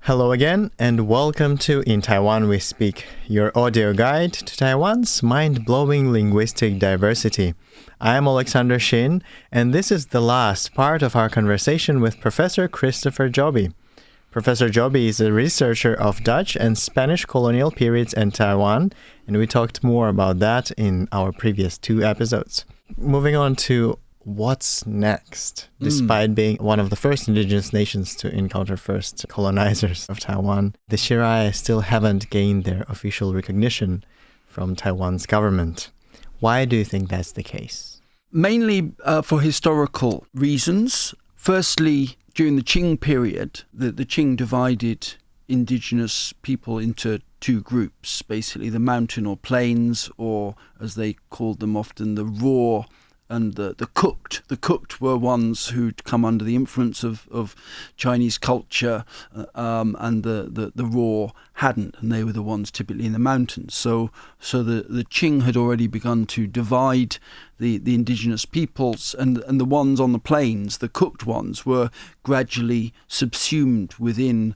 Hello again, and welcome to In Taiwan We Speak, your audio guide to Taiwan's mind-blowing linguistic diversity. I am Alexander Shin, and this is the last part of our conversation with Professor Christopher Joby. Professor Joby is a researcher of Dutch and Spanish colonial periods in Taiwan, and we talked more about that in our previous two episodes. Moving on to what's next? Despite being one of the first indigenous nations to encounter first colonizers of Taiwan, the Siraya still haven't gained their official recognition from Taiwan's government. Why do you think that's the case? Mainly for historical reasons. Firstly, during the Qing period, the Qing divided indigenous people into two groups, basically the mountain or plains, or as they called them often, the raw and the cooked. The cooked were ones who'd come under the influence of Chinese culture, and the raw hadn't, and they were the ones typically in the mountains. So the Qing had already begun to divide the indigenous peoples, and the ones on the plains, the cooked ones, were gradually subsumed within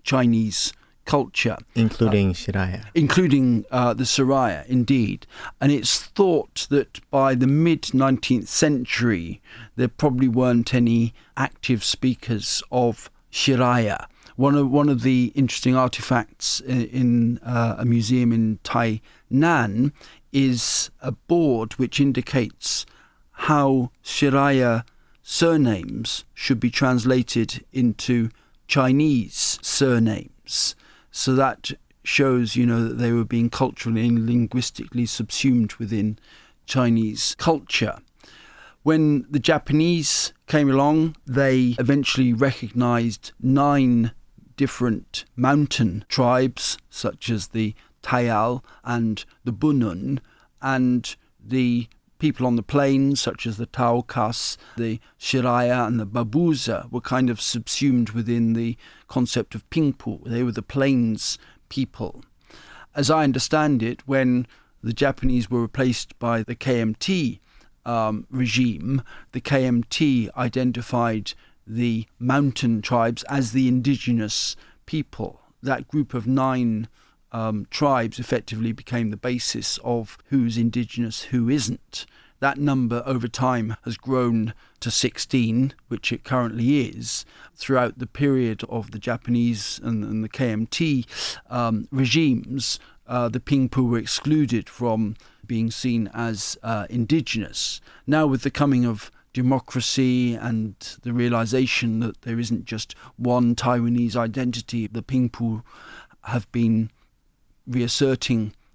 Chinese culture. Including Siraya. Including the Siraya, indeed. And it's thought that by the mid-19th century, there probably weren't any active speakers of Siraya. One of the interesting artifacts in a museum in Tainan is a board which indicates how Siraya surnames should be translated into Chinese surnames. So that shows, that they were being culturally and linguistically subsumed within Chinese culture. When the Japanese came along, they eventually recognized 9 different mountain tribes, such as the Tayal and the Bunun, and the people on the plains, such as the Taukas, the Siraya and the Babuza, were kind of subsumed within the concept of Pingpu. They were the plains people. As I understand it, when the Japanese were replaced by the KMT regime, the KMT identified the mountain tribes as the indigenous people. That group of 9 tribes effectively became the basis of who's indigenous, who isn't. That number over time has grown to 16, which it currently is. Throughout the period of the Japanese and the KMT regimes, the Pingpu were excluded from being seen as indigenous. Now, with the coming of democracy and the realization that there isn't just one Taiwanese identity, the Pingpu have been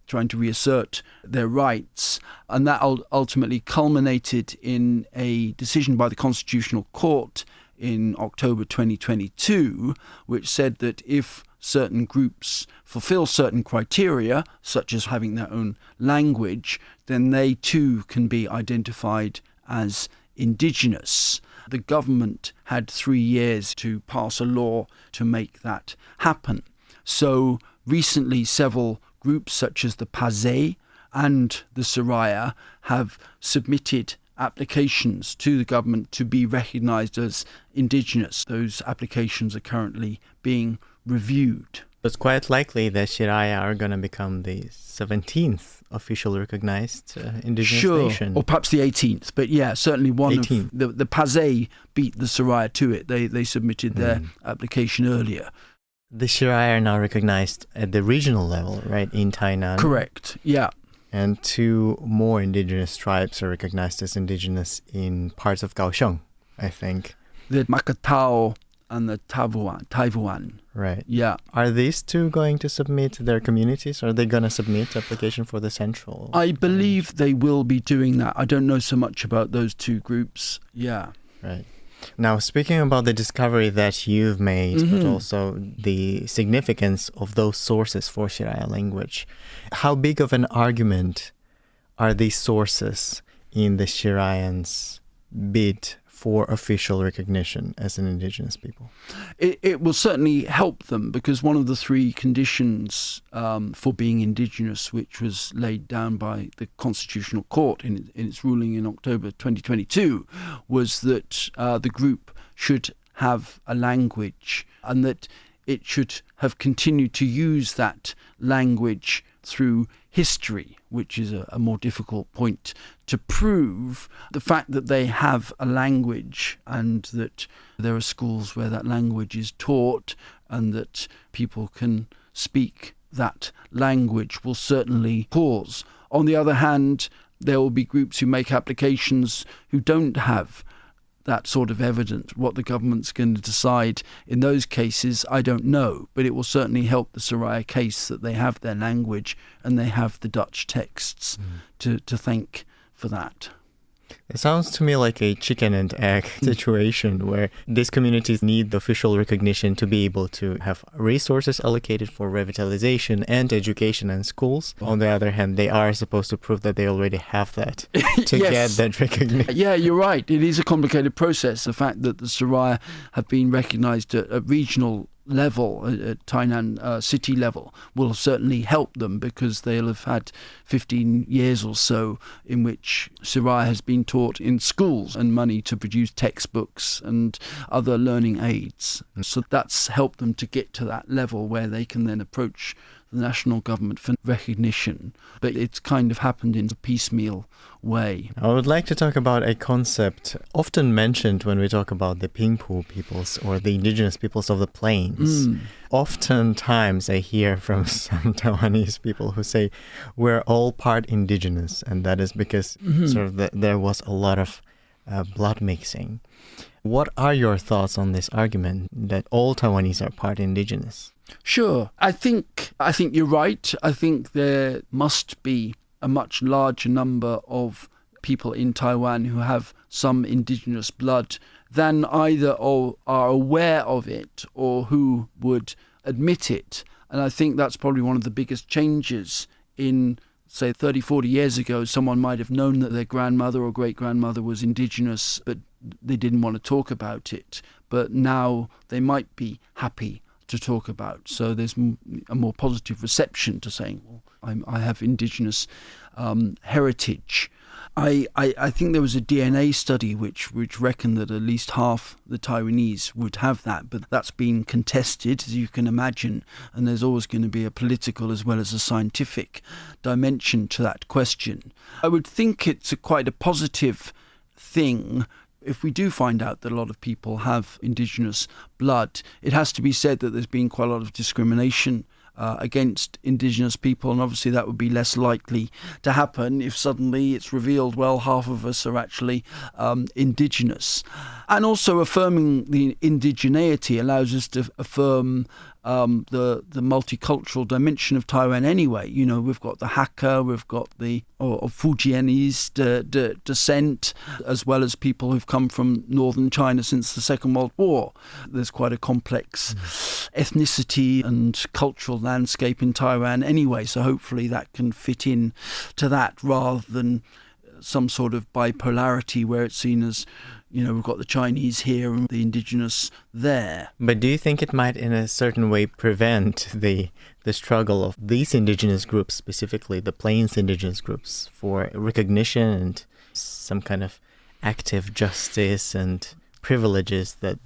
trying to reassert their rights, and that ultimately culminated in a decision by the Constitutional Court in October 2022, which said that if certain groups fulfill certain criteria, such as having their own language, then they too can be identified as indigenous. The government had 3 years to pass a law to make that happen. So recently, several groups such as the Pazé and the Siraya have submitted applications to the government to be recognised as indigenous. Those applications are currently being reviewed. It's quite likely that Siraya are going to become the 17th officially recognized indigenous nation. Or perhaps the 18th. But yeah, certainly one 18th. of the Pazé beat the Siraya to it. They submitted their application earlier. The Siraya are now recognized at the regional level, right, in Tainan. Correct, yeah. And 2 more indigenous tribes are recognized as indigenous in parts of Kaohsiung, I think. The Makatao and the Taiwan. Right. Yeah. Are these 2 going to submit their communities? Are they going to submit application for the central? I believe they will be doing that. I don't know so much about those 2 groups. Yeah. Right. Now, speaking about the discovery that you've made, but also the significance of those sources for Siraya language, how big of an argument are these sources in the Sirayans' bid for official recognition as an indigenous people? It will certainly help them, because one of the 3 conditions for being indigenous, which was laid down by the Constitutional Court in its ruling in October 2022, was that the group should have a language, and that it should have continued to use that language through history, which is a more difficult point to prove. The fact that they have a language and that there are schools where that language is taught and that people can speak that language will certainly cause. On the other hand, there will be groups who make applications who don't have that sort of evidence. What the government's going to decide in those cases, I don't know. But it will certainly help the Siraya case that they have their language and they have the Dutch texts to thank for that. It sounds to me like a chicken and egg situation where these communities need the official recognition to be able to have resources allocated for revitalization and education and schools. On the other hand, they are supposed to prove that they already have that to get that recognition. Yeah, you're right. It is a complicated process. The fact that the Siraya have been recognized at regional level, at Tainan city level, will certainly help them because they'll have had 15 years or so in which Siraya has been taught in schools and money to produce textbooks and other learning aids. So that's helped them to get to that level where they can then approach the national government for recognition. But it's kind of happened in a piecemeal way. I would like to talk about a concept often mentioned when we talk about the Pingpu peoples or the indigenous peoples of the plains. Oftentimes I hear from some Taiwanese people who say we're all part indigenous, and that is because there was a lot of blood mixing. What are your thoughts on this argument that all Taiwanese are part indigenous? Sure. I think you're right. I think there must be a much larger number of people in Taiwan who have some indigenous blood than either are aware of it or who would admit it. And I think that's probably one of the biggest changes in, say, 30, 40 years ago. Someone might have known that their grandmother or great-grandmother was indigenous, but they didn't want to talk about it. But now they might be happy to talk about. So there's a more positive reception to saying, well, I have indigenous heritage. I think there was a DNA study which reckoned that at least half the Taiwanese would have that, but that's been contested, as you can imagine, and there's always going to be a political as well as a scientific dimension to that question. I would think it's quite a positive thing. If we do find out that a lot of people have indigenous blood, it has to be said that there's been quite a lot of discrimination against indigenous people, and obviously that would be less likely to happen if suddenly it's revealed, well, half of us are actually indigenous. And also affirming the indigeneity allows us to affirm the multicultural dimension of Taiwan anyway. You know, we've got the Hakka, we've got the Fujianese descent, as well as people who've come from northern China since the Second World War. There's quite a complex ethnicity and cultural landscape in Taiwan anyway, so hopefully that can fit in to that rather than some sort of bipolarity where it's seen as, you know, we've got the Chinese here and the indigenous there. But do you think it might in a certain way prevent the struggle of these indigenous groups, specifically the Plains indigenous groups, for recognition and some kind of active justice and privileges that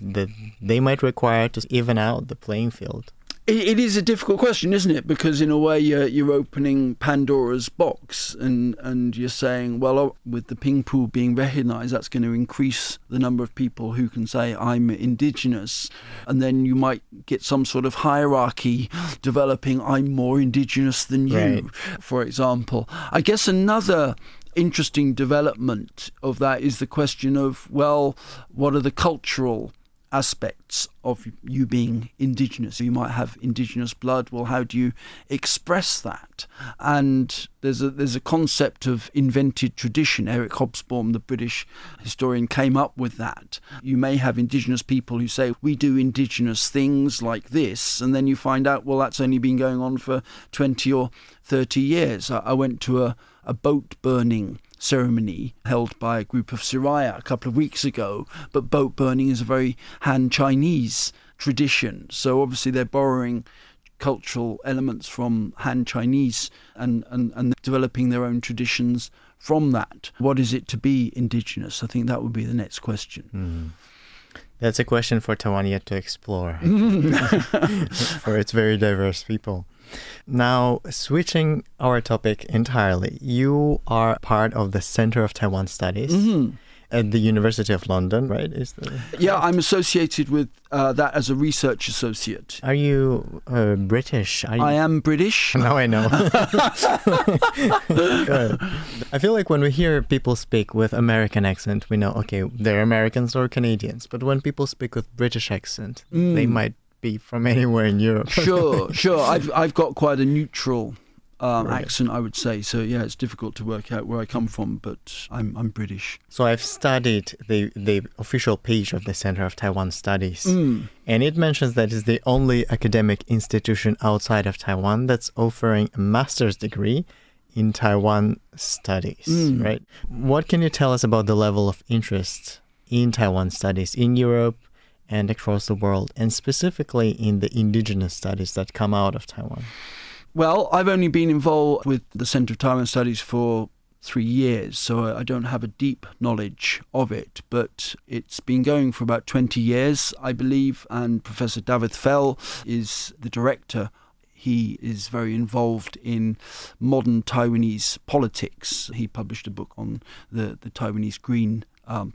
they might require to even out the playing field? It is a difficult question, isn't it? Because in a way you're opening Pandora's box and you're saying, well, with the Pingpu being recognised, that's going to increase the number of people who can say, I'm indigenous. And then you might get some sort of hierarchy developing, I'm more indigenous than you, right, for example. I guess another interesting development of that is the question of, well, what are the cultural aspects of you being indigenous? You might have indigenous blood. Well, how do you express that? And there's a concept of invented tradition. Eric Hobsbawm, the British historian, came up with that. You may have indigenous people who say, we do indigenous things like this, and then you find out, well, that's only been going on for 20 or 30 years. I went to a boat burning ceremony held by a group of Siraya a couple of weeks ago, but boat burning is a very Han Chinese tradition, so obviously they're borrowing cultural elements from Han Chinese and developing their own traditions from that. What is it to be indigenous? I think that would be the next question. That's a question for Taiwan yet to explore, for its very diverse people. Now, switching our topic entirely, you are part of the Center of Taiwan Studies at the University of London, right? Yeah, I'm associated with that as a research associate. Are you British? I am British. Now I know. Good. I feel like when we hear people speak with American accent, we know, okay, they're Americans or Canadians. But when people speak with British accent, they might be from anywhere in Europe. Sure. I've got quite a neutral accent, I would say. So yeah, it's difficult to work out where I come from, but I'm British. So I've studied the official page of the Center of Taiwan Studies, and it mentions that it's the only academic institution outside of Taiwan that's offering a master's degree in Taiwan studies, right? What can you tell us about the level of interest in Taiwan studies in Europe and across the world, and specifically in the indigenous studies that come out of Taiwan? Well, I've only been involved with the Centre of Taiwan Studies for 3 years, so I don't have a deep knowledge of it, but it's been going for about 20 years, I believe, and Professor David Fell is the director. He is very involved in modern Taiwanese politics. He published a book on the Taiwanese Green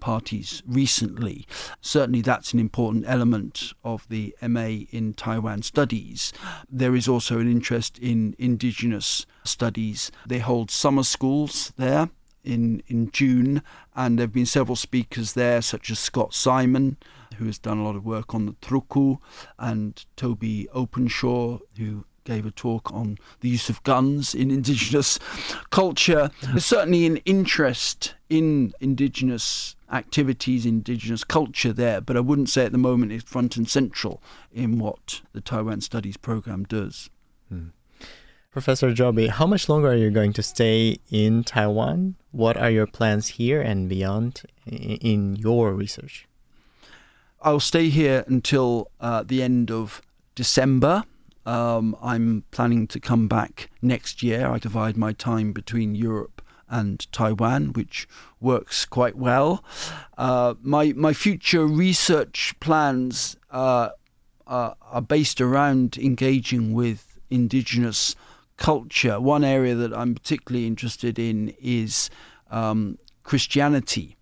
parties recently. Certainly that's an important element of the MA in Taiwan Studies. There is also an interest in Indigenous studies. They hold summer schools there in June, and there have been several speakers there, such as Scott Simon, who has done a lot of work on the Truku, and Toby Openshaw, who gave a talk on the use of guns in Indigenous culture. There's certainly an interest in Indigenous activities, Indigenous culture there, but I wouldn't say at the moment it's front and central in what the Taiwan Studies program does. Professor Joby, how much longer are you going to stay in Taiwan? What are your plans here and beyond in your research? I'll stay here until the end of December. I'm planning to come back next year. I divide my time between Europe and Taiwan, which works quite well. My future research plans are based around engaging with Indigenous culture. One area that I'm particularly interested in is Christianity,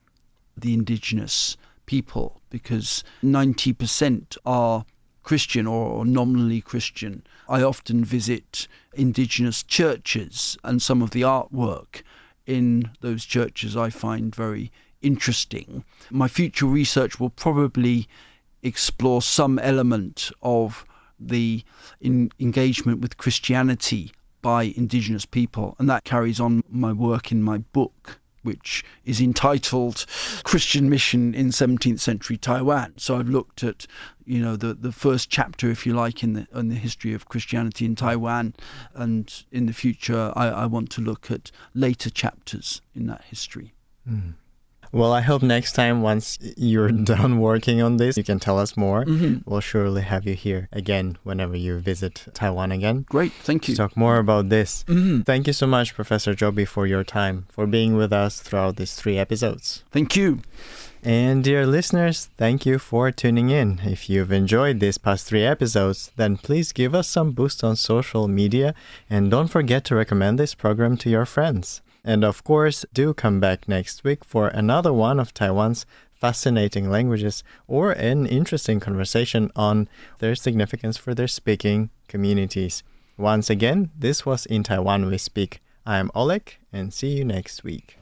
the Indigenous people, because 90% are Christian or nominally Christian. I often visit Indigenous churches, and some of the artwork in those churches I find very interesting. My future research will probably explore some element of the engagement with Christianity by Indigenous people, and that carries on my work in my book, which is entitled Christian Mission in 17th Century Taiwan. So I've looked at, the first chapter, if you like, in the history of Christianity in Taiwan, and in the future I want to look at later chapters in that history. Well, I hope next time, once you're done working on this, you can tell us more. We'll surely have you here again whenever you visit Taiwan again. Great, thank you. To talk more about this. Thank you so much, Professor Joby, for your time, for being with us throughout these 3 episodes. Thank you. And dear listeners, thank you for tuning in. If you've enjoyed these past 3 episodes, then please give us some boost on social media, and don't forget to recommend this program to your friends. And of course, do come back next week for another one of Taiwan's fascinating languages, or an interesting conversation on their significance for their speaking communities. Once again, this was In Taiwan We Speak. I am Oleg, and see you next week.